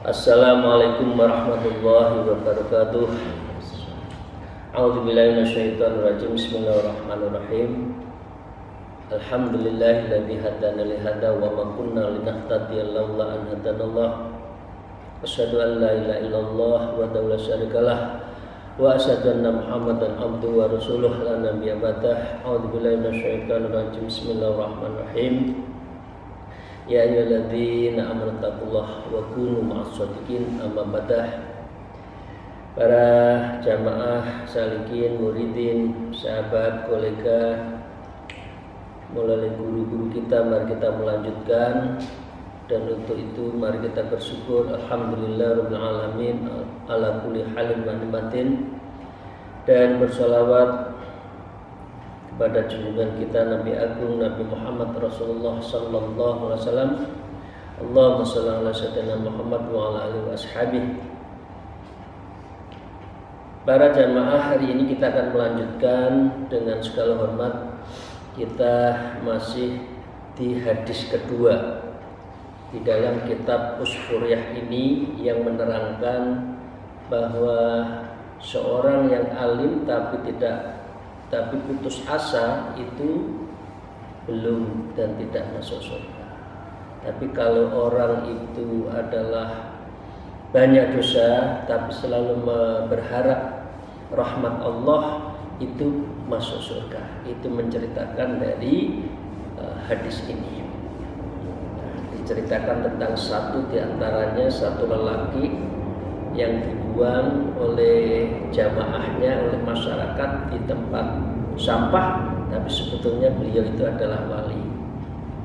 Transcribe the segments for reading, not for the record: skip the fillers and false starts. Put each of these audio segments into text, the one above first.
Assalamualaikum warahmatullahi wabarakatuh. A'udzubillahi minasyaitonir rajim. Bismillahirrahmanirrahim. Alhamdulillahilladzi hadana li hadza wa ma kunna linahtadiya laula an hadanallah. Asyhadu an la ilaha illallah wa la syarikalah wa asyhadu anna Muhammadan abduhu wa rasuluh la nabiyya ba'dah. A'udzubillahi minasyaitonir rajim. Bismillahirrahmanirrahim. Ya ayyuhalladzina amanu taqullaha wa kunu ma'as-shadiqin. Amma ba'dah. Para jamaah salikin, muridin, sahabat, kolega, melalui guru-guru kita, mari kita melanjutkan. Dan untuk itu mari kita bersyukur alhamdulillah rabbil alamin ala kulli halin wa ni'matin, dan bersolawat pada junjungan kita Nabi Agung Nabi Muhammad Rasulullah sallallahu alaihi wasallam. Allahumma shalli ala sayyidina Muhammad wa ala alihi wa ashabihi. Para jamaah, hari ini kita akan melanjutkan dengan segala hormat. Kita masih di hadis kedua di dalam kitab Usfuriyah ini yang menerangkan bahwa seorang yang alim tapi putus asa itu belum dan tidak masuk surga. Tapi kalau orang itu adalah banyak dosa tapi selalu berharap rahmat Allah, itu masuk surga. Itu menceritakan dari hadis ini. Diceritakan tentang satu diantaranya, satu lelaki yang dibuang oleh jamaahnya, oleh masyarakat di tempat sampah, tapi sebetulnya beliau itu adalah wali.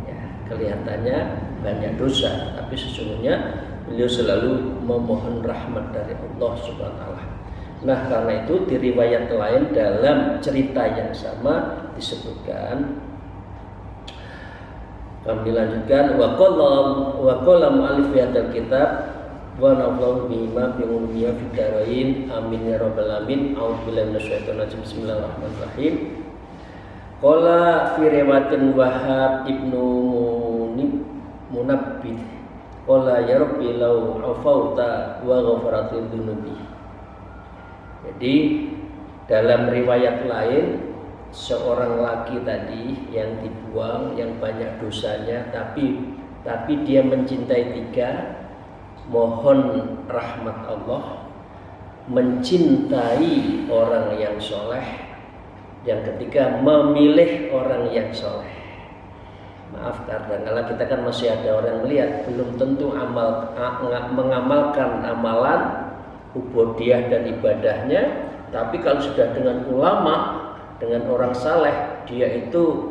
Ya, kelihatannya banyak dosa, tapi sesungguhnya beliau selalu memohon rahmat dari Allah Subhanahu wa taala. Nah, karena itu di riwayat lain dalam cerita yang sama disebutkan, kami lanjutkan, wa qala mu'allif fi hadzal kitab wa naflahu bima fi ummiya fi darain amin ya rabbal alamin. A'udzubillahi minasyaitonir rajim. Bismillahirrahmanirrahim. Qala fi riwayatin Wahab ibnu Munabbih qala ya rabbi law afauta wa ghafarati dzunubi. Jadi dalam riwayat lain, seorang laki tadi yang dibuang, yang banyak dosanya, tapi dia mencintai tiga: mohon rahmat Allah, mencintai orang yang soleh, yang ketiga memilih orang yang soleh. Maaf, kadang-kadang kita kan masih ada orang melihat belum tentu mengamalkan amalan ubudiyah dan ibadahnya, tapi kalau sudah dengan ulama, dengan orang saleh, dia itu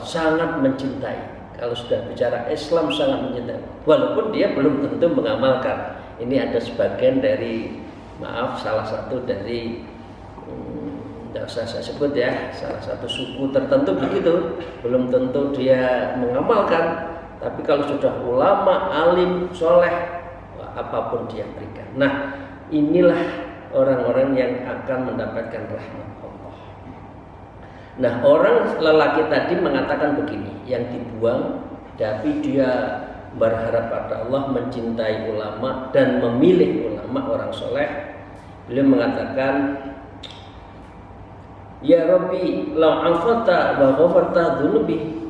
sangat mencintai. Kalau sudah bicara Islam sangat mencintai, walaupun dia belum tentu mengamalkan. Ini ada sebagian dari, maaf, salah satu dari tidak usah saya sebut ya, salah satu suku tertentu begitu, belum tentu dia mengamalkan, tapi kalau sudah ulama, alim, soleh, apapun dia berikan. Nah, inilah orang-orang yang akan mendapatkan rahmat Allah. Nah, orang lelaki tadi mengatakan begini, yang dibuang tapi dia berharap pada Allah, mencintai ulama dan memilih ulama, orang soleh. Beliau mengatakan, ya Rabbi law afata wa ghafarta dzunubi.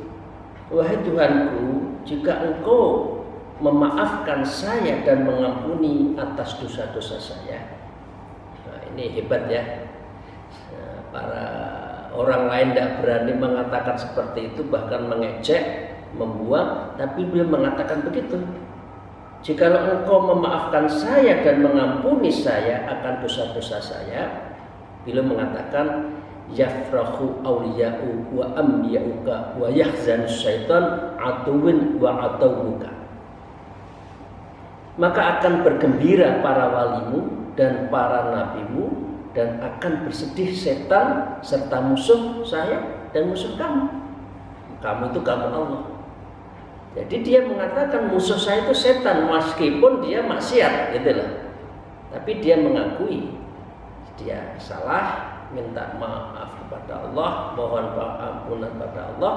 Wahai Tuhanku, jika Engkau memaafkan saya dan mengampuni atas dosa-dosa saya. Nah, ini hebat ya. Para orang lain tidak berani mengatakan seperti itu, bahkan mengejek, membuang, tapi beliau mengatakan begitu. Jikalau Engkau memaafkan saya dan mengampuni saya akan dosa-dosa saya, beliau mengatakan, yafrahu awliya'u wa ambiya'uka wa yahzan syaitan atuwin wa atawuka. Maka akan bergembira para walimu dan para nabimu, dan akan bersedih setan serta musuh saya dan musuh kamu. Kamu itu kamu Allah. Jadi dia mengatakan musuh saya itu setan meskipun dia maksiat, gitu loh. Tapi dia mengakui dia salah, minta maaf kepada Allah, mohon ampunan pada Allah,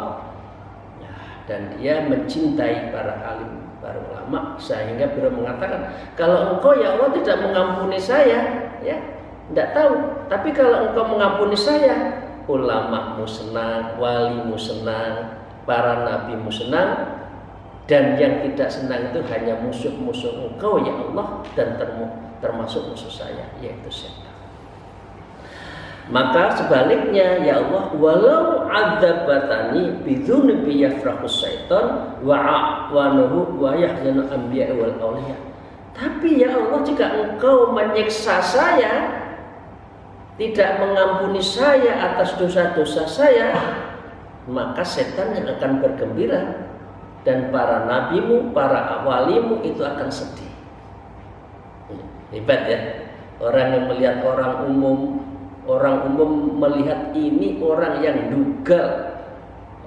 dan dia mencintai para alim, para ulama, sehingga beliau mengatakan, kalau engkau ya Allah tidak mengampuni saya, ya tidak tahu. Tapi kalau engkau mengampuni saya, ulamamu senang, walimu senang, para nabimu senang, dan yang tidak senang itu hanya musuh-musuh engkau ya Allah, dan termasuk musuh saya, yaitu setan. Maka sebaliknya ya Allah, walau adzabatani bidzunubi yafrahus syaitan wa a'wanuhu wa yahzanu anbiya wal awliya. Tapi ya Allah, jika engkau menyiksa saya, tidak mengampuni saya atas dosa-dosa saya, maka setan yang akan bergembira, dan para nabimu, para walimu itu akan sedih. Hebat ya, orang yang melihat orang umum melihat ini orang yang dugal,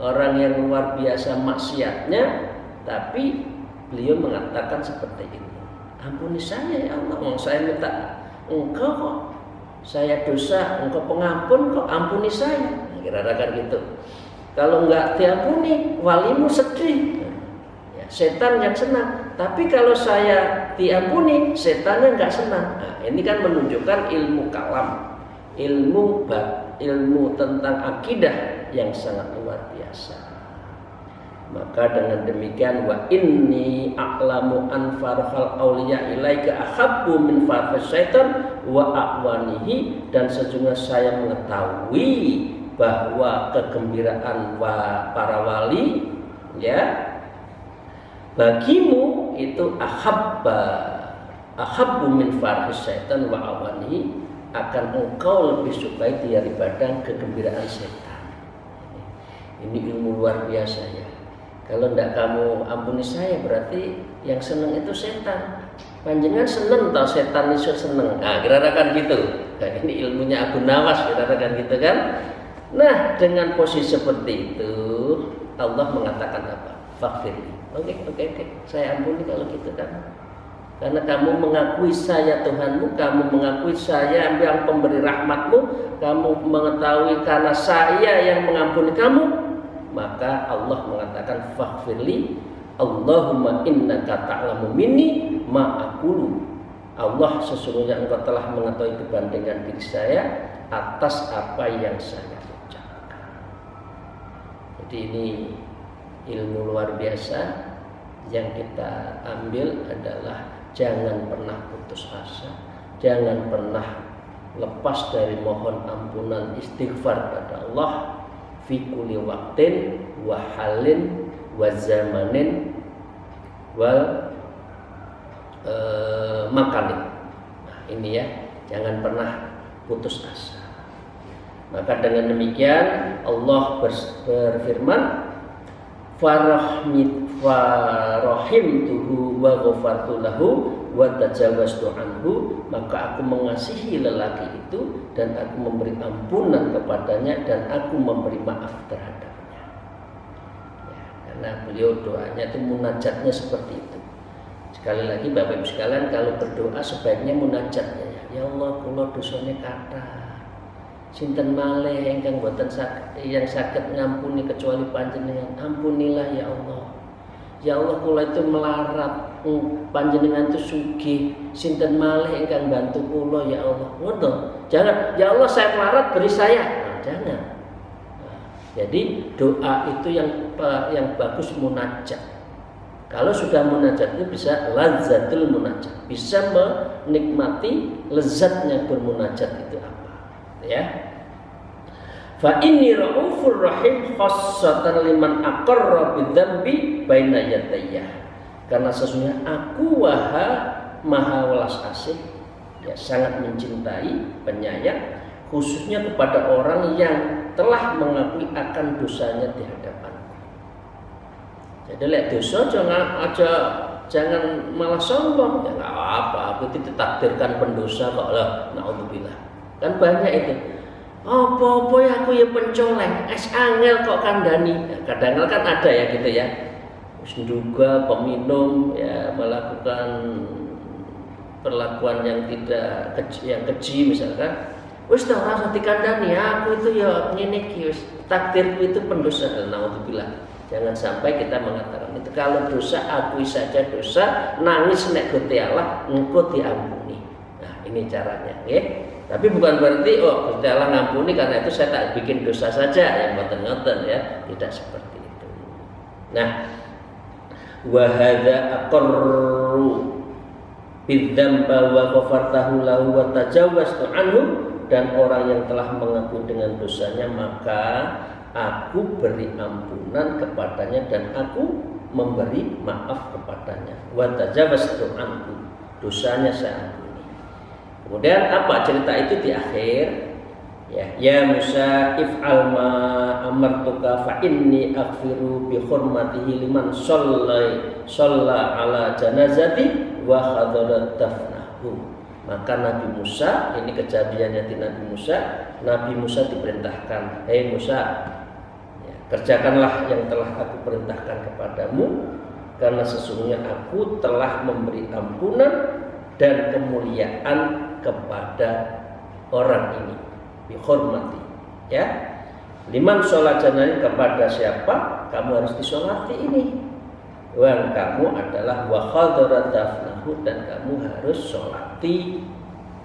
orang yang luar biasa maksiatnya, tapi beliau mengatakan seperti ini, ampuni saya ya Allah, saya minta engkau kok, saya dosa, engkau pengampun kok, ampuni saya. Kira-kira gitu. Kalau enggak diampuni, walimu sedih, ya, setan yang senang. Tapi kalau saya diampuni, setannya enggak senang. Nah, ini kan menunjukkan ilmu kalam, ilmu tentang akidah yang sangat luar biasa. Maka dengan demikian, wa inni a'lamu an farhal auliya ilaika ahabbu min farhas syaitan wa a'wanihi, dan sesungguhnya saya mengetahui bahwa kegembiraan para wali ya bagimu itu ahabbu min farhis syaitan wa a'wanihi, akan engkau lebih sukai daripada kegembiraan setan. Ini ilmu luar biasa ya. Kalau tidak kamu ampuni saya, berarti yang senang itu setan. Panjenengan senang atau setan itu senang? Nah, kira-kira kan gitu. Nah, ini ilmunya Abu Nawas, kira-kira kan gitu kan. Nah, dengan posisi seperti itu, Allah mengatakan apa? Faghfirli. Oke, saya ampuni kalau gitu kan. Karena kamu mengakui saya Tuhanmu, kamu mengakui saya yang pemberi rahmatmu, kamu mengetahui karena saya yang mengampuni kamu, maka Allah mengatakan faghfirli, Allahumma innaka ta'lamu minni ma aqulu. Allah, sesungguhnya engkau telah mengetahui dibandingkan diri saya atas apa yang saya ucapkan. Jadi ini ilmu luar biasa yang kita ambil adalah jangan pernah putus asa, jangan pernah lepas dari mohon ampunan istighfar pada Allah fi kulli waqtin wa halin wa zamanin wal makanin. Nah, ini ya, jangan pernah putus asa. Maka dengan demikian Allah berfirman, farahimtuhu wa ghafartu lahu wa tajawaztu anhu, maka aku mengasihi lelaki itu dan aku memberi ampunan kepadanya dan aku memberi maaf terhadapnya. Ya, karena beliau doanya itu munajatnya seperti itu. Sekali lagi Bapak Ibu sekalian, kalau berdoa sebaiknya munajatnya ya Allah, kula dosane kathah, sinten malih ingkang boten yang saged ngampuni kecuali panjenengan, ampunilah ya Allah. Ya Allah, kula itu melarat, panjenengan itu sugih, sinten malih ingkang bantu kula ya Allah. Ngono. Jangan, ya Allah saya melarat beri saya. Nah, jangan. Nah, jadi doa itu yang bagus munajat. Kalau sudah munajat itu bisa lazzatul munajat, bisa menikmati lezatnya bermunajat itu apa. Ya. Fa inni raufur rahim khassatan liman aqarra bidzambi baina yadayya. Karena sesungguhnya aku maha welas asih, ya, sangat mencintai, penyayang, khususnya kepada orang yang telah mengakui akan dosanya di hadapanku. Jadi lihat dosa jangan malah sombong. Ya nggak apa, aku ditakdirkan pendosa kok lah, naudzubillah. Kan banyak itu. Apa-apa ya aku ya pencoleng, angel kok kandhani. Kadang-kadang kan ada ya gitu ya. Wis juga peminum ya melakukan perlakuan yang tidak keji misalkan. Wis ta ora usah dikandani, aku itu ya ngene iki wis takdirku itu pendosa. Naudzubillah. Jangan sampai kita mengatakan itu, kalau dosa akui saja dosa, nangis nek Gusti Allah engko diampuni. Nah, ini caranya, nggih. Tapi bukan berarti Gusti Allah ngampuni karena itu saya tak bikin dosa saja, yang ngoten-ngoten ya, tidak seperti itu. Nah, wa hadza aqarru bidzamba wa ghafartahu lahu wa tajawwaztu anhu, dan orang yang telah mengaku dengan dosanya maka aku beri ampunan kepadanya dan aku memberi maaf kepadanya. Wa tajawwaztu anhu, dosanya saya ampuni. Kemudian apa cerita itu di akhir? Ya Musa if'al ma amartuka fa inni aghfiru bi hurmatihi liman shalla ala janazati wa hadarat dafnahu. Maka Nabi Musa, ini kejadiannya di Nabi Musa diperintahkan, hei Musa, ya, kerjakanlah yang telah aku perintahkan kepadamu, karena sesungguhnya aku telah memberi ampunan dan kemuliaan kepada orang ini, bihormati, ya. Liman sholat janazah, kepada siapa kamu harus disolati ini. Wan kamu adalah wa hadarat dafnahu, dan kamu harus sholati,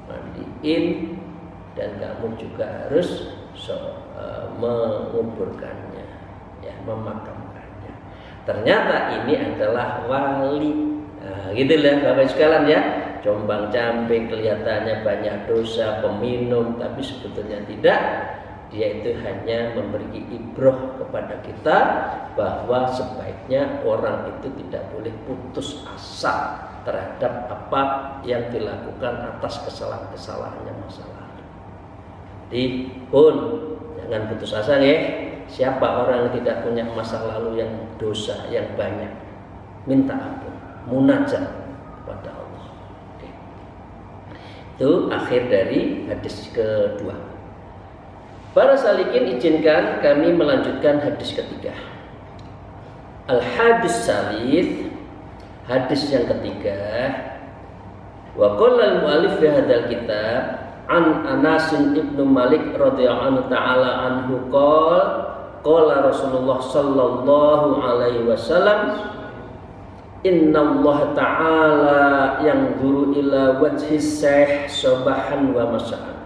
mandiin, dan kamu juga harus menguburkannya, ya, memakamkannya. Ternyata ini adalah wali. Nah, gitu lah Bapak sekalian ya. Combang-camping, kelihatannya banyak dosa, peminum, tapi sebetulnya tidak. Dia itu hanya memberi ibroh kepada kita bahwa sebaiknya orang itu tidak boleh putus asa terhadap apa yang dilakukan atas kesalahan-kesalahannya masa lalu. Jadi pun jangan putus asa ya. Siapa orang yang tidak punya masa lalu yang dosa yang banyak, minta ampun, munajat kepada Allah. Itu akhir dari hadis kedua. Para salikin, izinkan kami melanjutkan hadis ketiga. Al-hadis salis, hadis yang ketiga. Wa qala al-mu'allif fi hadzal kitab an Anas bin Malik radhiyallahu ta'ala anhu qala Rasulullah sallallahu alaihi wasallam, Inna Allah Ta'ala yang guru ila wajhis syekh sobahan wa masa'an.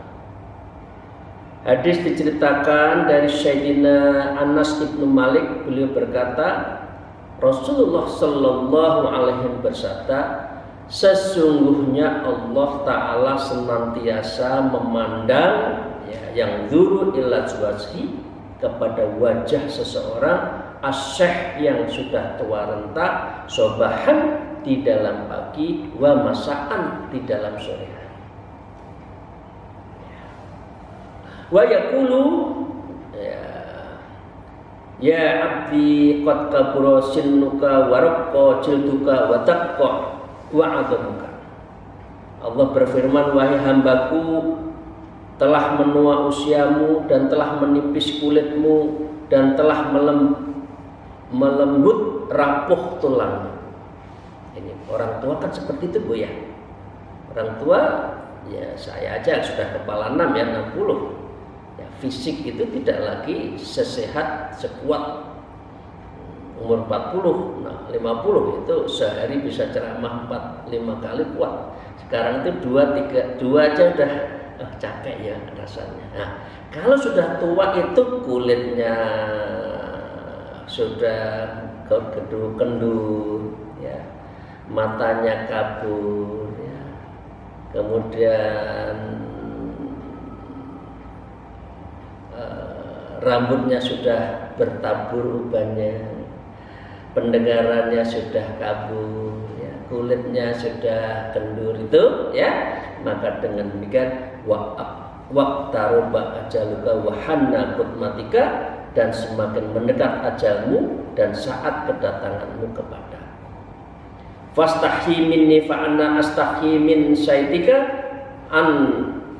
Hadis diceritakan dari Sayyidina Anas ibnu Malik. Beliau berkata, Rasulullah Sallallahu Alaihi Wasallam bersabda, sesungguhnya Allah Ta'ala senantiasa memandang, ya, yang guru ila wajhi, kepada wajah seseorang, asyikh yang sudah tua renta, sobahan di dalam pagi, wa masaan di dalam sore hari. Wa yaqulu, ya abdi qad kabura sinnuka wa raqqa jilduka wa taqqa wa adamuka. Allah berfirman, wahai hambaku, telah menua usiamu dan telah menipis kulitmu dan telah melembut rapuh tulang. Ini orang tua kan seperti itu Bu ya. Orang tua ya, saya aja sudah kepala 6 ya, 60. Ya, fisik itu tidak lagi sesehat sekuat umur 40. Nah, 50 itu sehari bisa ceramah 4-5 kali kuat. Sekarang itu 2 aja udah capek ya rasanya. Nah, kalau sudah tua itu kulitnya sudah kendur, ya, matanya kabur, ya, kemudian rambutnya sudah bertabur ubannya, pendengarannya sudah kabur, ya, kulitnya sudah kendur itu, ya, maka dengan demikian waqtaruba ajaluka wa hanna qutmatika, dan semakin mendekat ajalmu dan saat kedatanganmu kepada. Fastahyi minni fa anna astahyi min syaitika an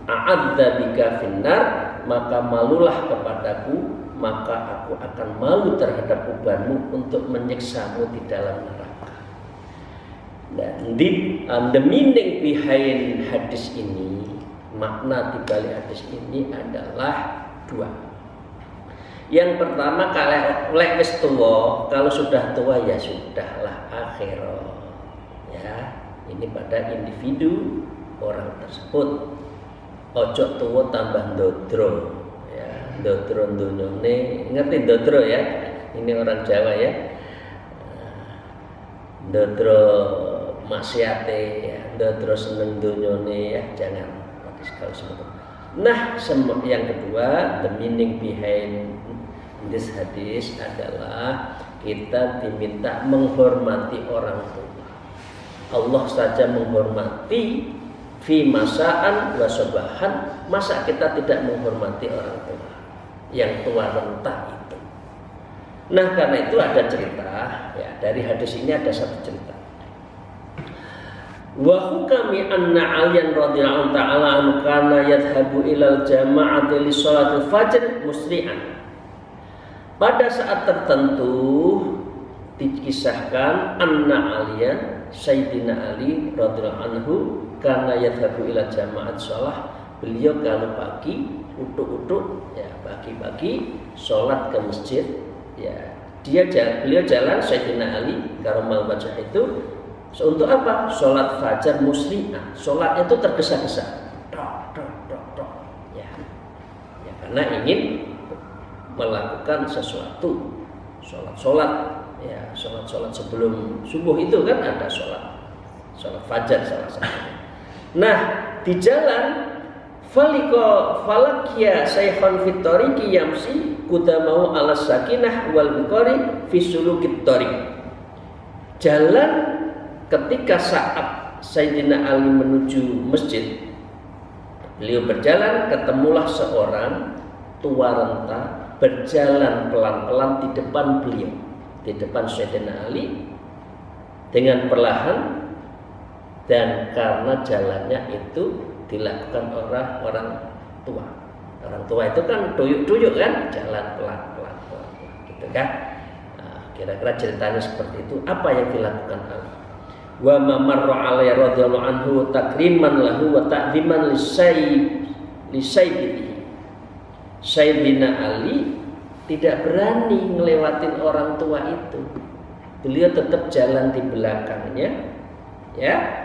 a'adza bika finnar, maka malulah kepadaku, maka aku akan malu terhadap ubanmu untuk menyiksamu di dalam neraka. Dan the meaning behind hadis ini, makna di balik hadis ini adalah dua. Yang pertama, kalau lek wis tua, kalau sudah tua ya sudahlah akhirah. Ya, ini pada individu orang tersebut. Ojo tua tambah ndodro. Ya, ndodro dunyone, ngerti ndodro ya? Ini orang Jawa ya. Ndodro maksiate ya, ndodro seneng dunyone ya, jangan. Nah, yang kedua, the meaning behind this hadis adalah kita diminta menghormati orang tua. Allah saja menghormati fi masaan wa sobahan, masa kita tidak menghormati orang tua yang tua renta itu. Nah, karena itu ada cerita ya, dari hadis ini ada satu cerita. Wa hukami anna Aliyan radhiyallahu ta'ala anhu kana yadhhabu ilal jama'ati li sholatil fajr musri'an. Pada saat tertentu dikisahkan anna Aliyan, Sayyidina Ali radhiyallahu anhu, kana yadhhabu ilal jama'at sholah, beliau kalau pagi uduk-uduk ya, pagi-pagi sholat ke masjid ya, beliau jalan Sayyidina Ali karamal wajah itu untuk apa? Sholat fajar musri'ah. Sholat itu tergesa-gesa. Ya. Ya, karena ingin melakukan sesuatu. Sholat ya, sholat sebelum subuh itu kan ada sholat fajar salah satunya. Nah, di jalan falakya sayhan fit tariqi yamsi qudamahu ala sakinah wal bukhari fi sulukit tariq. Jalan ketika saat Sayyidina Ali menuju masjid, beliau berjalan, ketemulah seorang tua renta berjalan pelan-pelan di depan beliau, di depan Sayyidina Ali dengan perlahan, dan karena jalannya itu dilakukan orang tua. Orang tua itu kan tuyuk-tuyuk kan, jalan pelan-pelan gitu kan. Nah, kira-kira ceritanya seperti itu. Apa yang dilakukan Ali? Wa mamarra alaihi radhiyallahu anhu takriman lahu wa ta'dhiman lisayyidihi. Sayyidina Ali tidak berani ngelewatin orang tua itu. Beliau tetap jalan di belakangnya ya.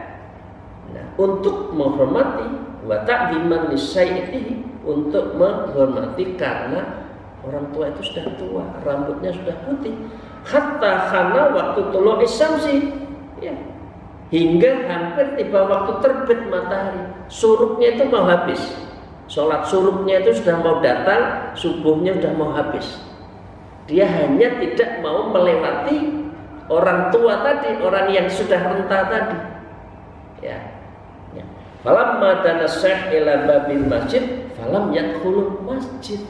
Nah, untuk menghormati, wa ta'dhiman lisayyidihi, untuk menghormati karena orang tua itu sudah tua, rambutnya sudah putih. Hatta khana waktu tulu'i syamsi ya. Hingga hampir tiba waktu terbit matahari, surupnya itu mau habis. Sholat surupnya itu sudah mau datang, subuhnya sudah mau habis. Dia hanya tidak mau melewati orang tua tadi, orang yang sudah renta tadi. Ya. Falamma dana syekh ila babil masjid, falam yadkhulul masjid.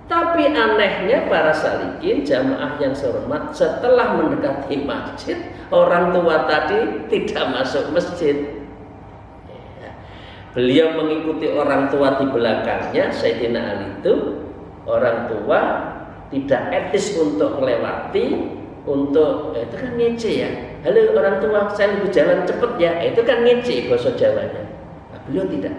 Tapi anehnya para salikin, jamaah yang hormat, setelah mendekati masjid, orang tua tadi tidak masuk masjid. Ya. Beliau mengikuti orang tua di belakangnya. Sayyidina Ali itu orang tua tidak etis untuk melewati, untuk itu kan ngece ya. Halo orang tua, saya lebih jalan cepet ya. Itu kan ngece bahasa Jawanya. Nah, beliau tidak.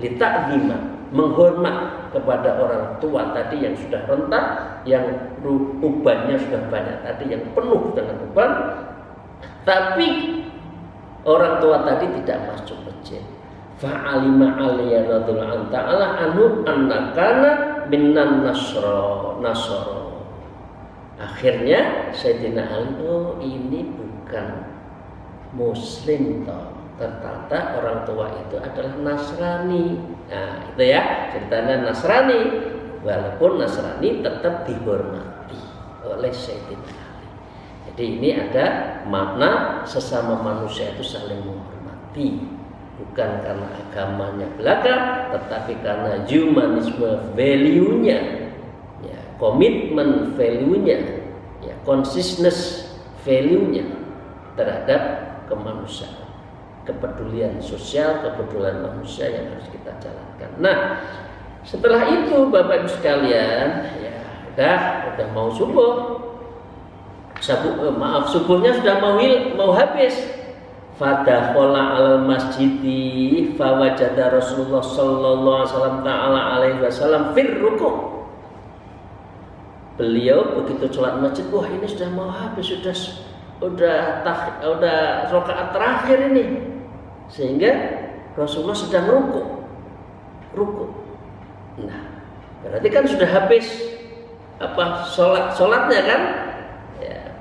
Litakzima, menghormat kepada orang tua tadi yang sudah renta, yang ubannya sudah banyak tadi, yang penuh dengan uban. Tapi orang tua tadi tidak masuk masjid. Fa'alima aliyah radhiyallahu ta'ala anhu annakana minan nasro. Akhirnya Sayyidina Ali, oh ini bukan Muslim toh, ternyata orang tua itu adalah Nasrani. Nah itu ya ceritanya Nasrani. Walaupun Nasrani tetap dihormati oleh Sayyidina Ali. Jadi ini ada makna sesama manusia itu saling menghormati, bukan karena agamanya belaka, tetapi karena humanisme value-nya, ya, komitmen value-nya, ya, consciousness value-nya terhadap kemanusiaan. kepedulian sosial, kepedulian manusia yang harus kita jalankan. Nah, setelah itu Bapak Ibu sekalian, ya udah mau subuh. Subuhnya sudah mau habis. Fadakhala al masjidi fawajada Rasulullah sallallahu alaihi wasallam fir ruku'. Beliau begitu sholat masjid, wah ini sudah mau habis, udah rakaat terakhir ini, sehingga Rasulullah sedang ruku. Nah, berarti kan sudah habis sholatnya kan?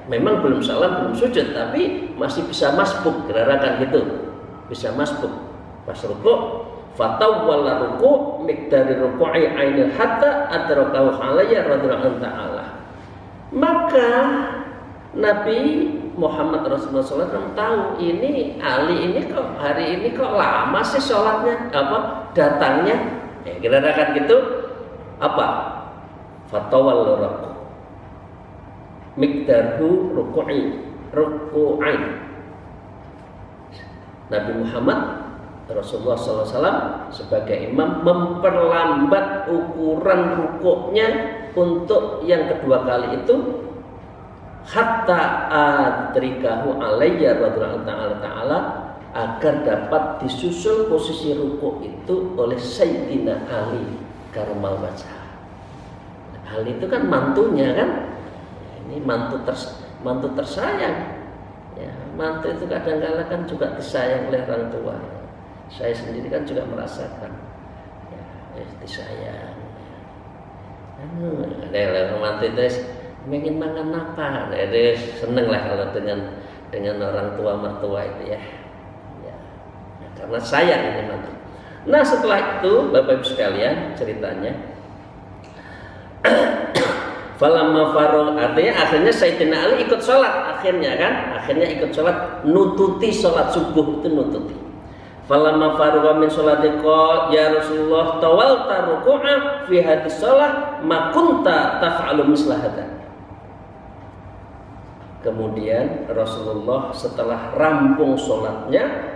Memang belum salam, belum sujud, tapi masih bisa masbuk, kira-kira gitu, bisa masbuk. Pas rukuk, fatawwala ruku' miqdari ruku'i ainil hatta adrakahu alayya radhiyallahu ta'ala. Maka Nabi Muhammad Rasulullah SAW tahu ini Ali ini kok hari ini kok lama sih sholatnya, datangnya, kira-kira gitu, fatawwala ruku' miqdaru ruku'ain. Nabi Muhammad Rasulullah SAW sebagai imam memperlambat ukuran rukuknya untuk yang kedua kali itu hatta adrikahu alayya radhiyallahu ta'ala, agar dapat disusul posisi rukuk itu oleh Sayyidina Ali karramallahu wajhah. Ali itu kan mantunya kan, ini mantu tersayang. Ya, mantu itu kadang-kala kan juga disayang oleh orang tua. Saya sendiri kan juga merasakan disayang. Ada mantu itu ingin makan apa, seneng lah kalau dengan orang tua mertua itu ya. Karena sayang ini mantu. Nah setelah itu Bapak Ibu sekalian ceritanya. Falamma faragha, artinya akhirnya Sayyidina Ali ikut sholat, akhirnya ikut sholat, nututi sholat subuh itu nututi. Falamma faragha min sholati qala ya Rasulullah tawalta ruku'a fi hadis sholat ma kunta taf'alu misla hadza. Kemudian Rasulullah setelah rampung sholatnya,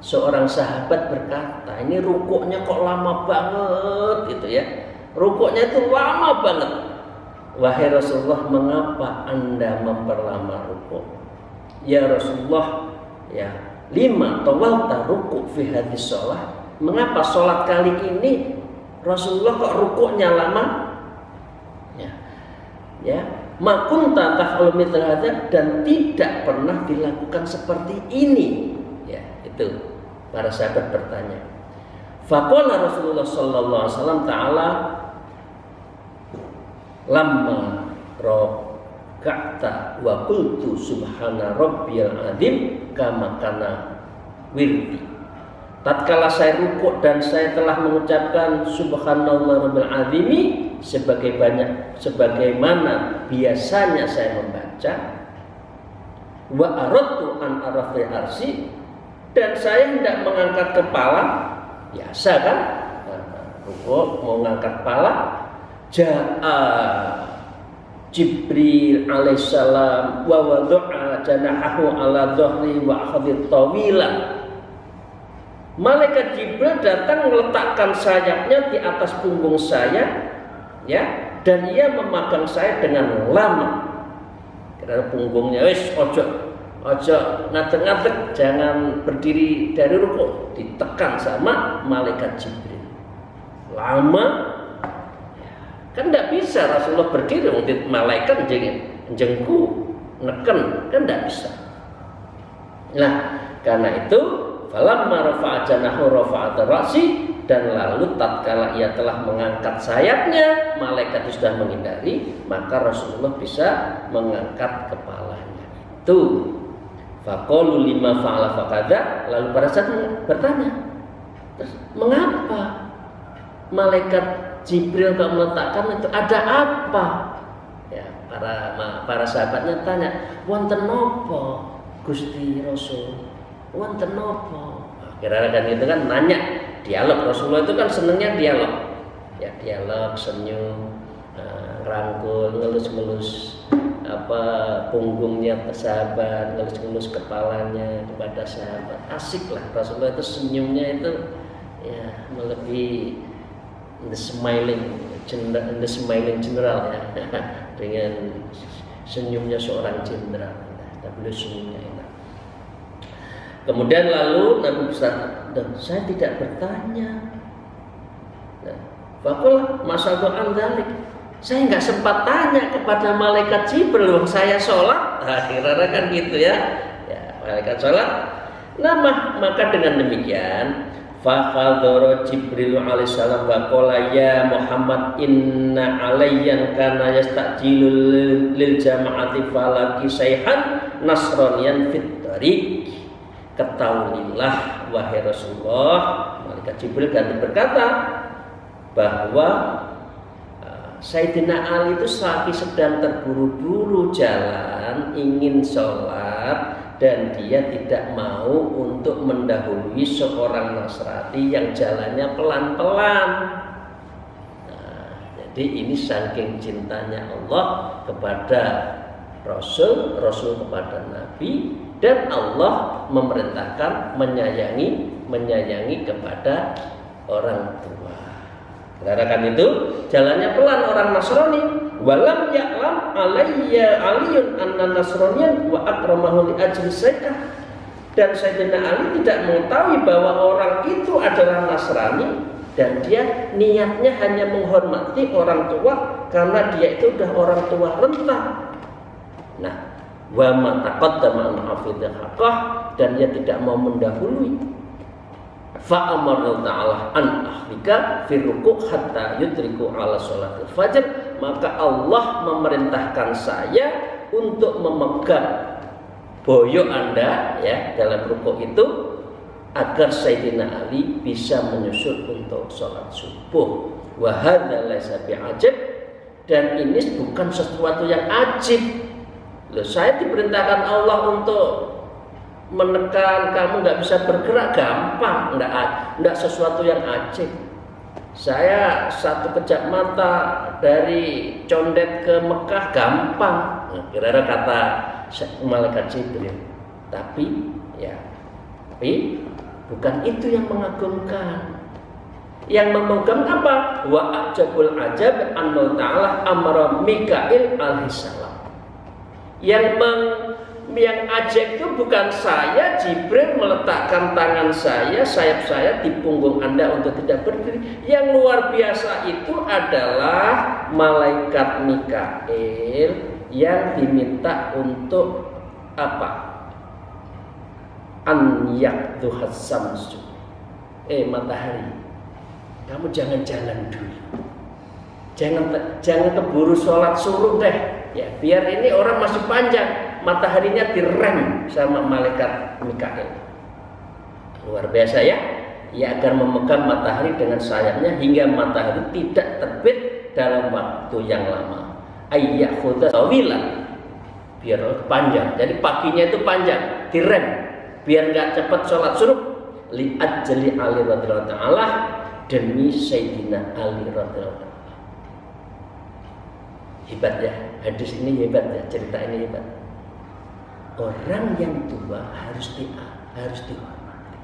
seorang sahabat berkata, ini rukuknya kok lama banget gitu ya, rukuknya itu lama banget. Wahai Rasulullah, mengapa Anda memperlama rukuk? Ya Rasulullah, ya lima tawalta rukuk fi hadis sholat. Mengapa sholat kali ini Rasulullah kok rukuknya lama? Ya, ma kunta taf'alu mithla hadza, dan tidak pernah dilakukan seperti ini. Ya, itu para sahabat bertanya. Faqala Rasulullah sallallahu alaihi wasallam ta'ala lamma raka'ta wa qultu subhana rabbiyal azim kama kana wirdi. Tatkala saya rukuk dan saya telah mengucapkan subhanallah rabbil azimi sebagaimana biasanya saya membaca, wa aradtu an arafi arsi, dan saya hendak mengangkat kepala, biasa kan, rukuk mau mengangkat kepala, ja'a Jibril alaihissalam wa wadu'a janahahu ala dhahri wa akhadhi tawilan. Malaikat Jibril datang meletakkan sayapnya di atas punggung saya, ya, dan ia memegang saya dengan lama. Karena punggungnya ojo ngadeg-ngadeg, jangan berdiri dari rukuk, ditekan sama malaikat Jibril. Lama. Kan tidak bisa Rasulullah berdiri, untuk malaikat jengku neken, kan tidak bisa. Nah, karena itu falamma rafa'a janahu rafa'at ra'si, dan lalu tatkala ia telah mengangkat sayapnya, malaikat itu sudah menghindari, maka Rasulullah bisa mengangkat kepalanya. Itu faqalu lima fa'ala faqadza, lalu para sahabat bertanya, terus mengapa malaikat Jibril kok meletakkan itu, ada apa? Ya, para sahabatnya tanya, wonten napa Gusti Rasul? Wonten napa? Kira-kira itu kan nanya, dialog. Rasulullah itu kan senengnya dialog. Ya, dialog, senyum, rangkul, ngelus-ngelus punggungnya ke sahabat, ngelus-ngelus kepalanya kepada sahabat. Asik lah Rasulullah itu, senyumnya itu ya melebihi the smiling general ya dengan senyumnya seorang jenderal. Beliau senyumnya enak. Kemudian lalu Nabi besar, saya tidak bertanya. Fakulah masyaallah dalik. Saya nggak sempat tanya kepada malaikat Jibril, saya sholat. Kira-kira kan gitu ya. Malaikat sholat. Nah, maka dengan demikian, fakhadhara Jibril alaihissalam wa qala ya Muhammad inna alayyan kana yastajilul lil jama'ati falaki sayhan nasraniyan fit tariq. Ketahuilah wahai Rasulullah, malaikat Jibril ganti berkata bahwa Sayyidina Ali itu lagi sedang terburu-buru jalan ingin sholat dan dia tidak mau untuk mendahului seorang Nasrani yang jalannya pelan-pelan. Jadi ini saking cintanya Allah kepada Rasul kepada Nabi, dan Allah memerintahkan menyayangi kepada orang tua. Katakan itu jalannya pelan orang Nasrani, walam ya'lam alayya aliyun anna nasraniyan wa akramahu li ajli sayyidah. Dan Sayyidina Ali tidak mengetahui bahwa orang itu adalah Nasrani dan dia niatnya hanya menghormati orang tua karena dia itu udah orang tua renta. Nah, wa ma taqaddama ma'afidha haqqah, dan dia tidak mau mendahului. Fa'amara ta'ala an ahlika fi ruku' hatta yudriku ala sholatil fajr, maka Allah memerintahkan saya untuk memegang boyo Anda ya dalam rukuk itu agar Sayyidina Ali bisa menyusul untuk sholat subuh. Wa hadza laisa bi'ajab, dan ini bukan sesuatu yang ajib. Loh, saya diperintahkan Allah untuk menekan kamu nggak bisa bergerak, gampang, nggak sesuatu yang ajib. Saya satu kejap mata dari Condet ke Mekah gampang, kira-kira kata malaikat Jibril. Tapi bukan itu yang mengagumkan. Yang mengagumkan apa? Wa ajabul ajab anna ta'ala amara Mikail alaihissalam. Yang ajab itu bukan saya Jibril meletakkan tangan saya, sayap saya di punggung Anda untuk tidak berdiri. Yang luar biasa itu adalah malaikat Mikail yang diminta untuk apa? An yakduhas samsu. Matahari, kamu jangan jalan dulu. Jangan keburu sholat suruh deh. Ya, biar ini orang masih panjang. Mataharinya direm sama malaikat Mikail. Luar biasa ya. Ia akan memegang matahari dengan sayapnya hingga matahari tidak terbit dalam waktu yang lama. Ayyakhudha tawilan, biar panjang. Jadi paginya itu panjang, direm biar nggak cepat sholat suruh. Li ajli Ali radhiyallahu ta'ala, demi Sayyidina Ali radhiyallahu ta'ala. Hebat ya, hadis ini hebat ya, cerita ini hebat. Orang yang tua harus dihormati.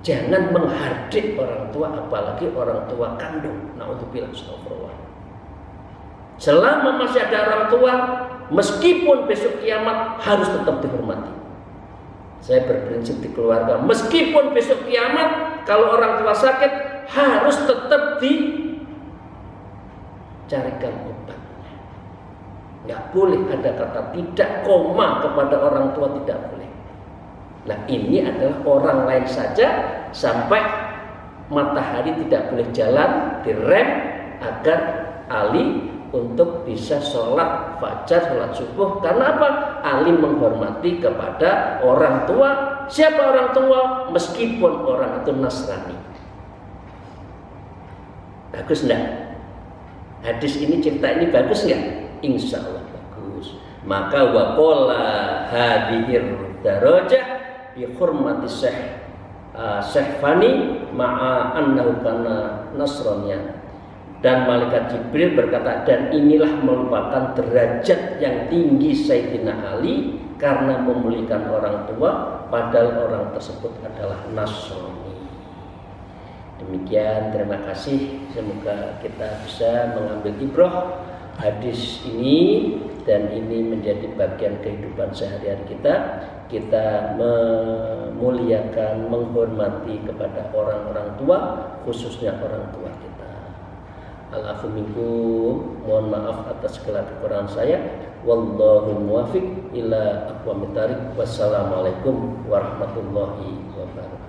Jangan menghardik orang tua, apalagi orang tua kandung. Na'udzubillah, astagfirullah. Selama masih ada orang tua, meskipun besok kiamat harus tetap dihormati. Saya berprinsip di keluarga, meskipun besok kiamat kalau orang tua sakit harus tetap dicarikan obat. Nggak boleh ada kata tidak, koma kepada orang tua, tidak boleh. Nah, ini adalah orang lain saja sampai matahari tidak boleh jalan, direm agar Ali untuk bisa sholat fajar, sholat subuh. Karena apa? Ali menghormati kepada orang tua. Siapa orang tua? Meskipun orang itu Nasrani. Bagus enggak? Hadis ini, cerita ini bagus enggak? Insya Allah bagus. Maka waqala hadhir darajah bi hurmati Syekh Fani ma'a annahu kana nasraniyan. Dan malaikat Jibril berkata, dan inilah merupakan derajat yang tinggi Sayyidina Ali karena memulihkan orang tua, padahal orang tersebut adalah Nasrani. Demikian, terima kasih. Semoga kita bisa mengambil ibrah hadis ini, dan ini menjadi bagian kehidupan sehari-hari kita. Kita memuliakan, menghormati kepada orang-orang tua, khususnya orang tua kita. Al-afu minkum, mohon maaf atas segala kekurangan saya. Wallahu muwaffiq ila aqwamit thariq. Wassalamualaikum warahmatullahi wabarakatuh.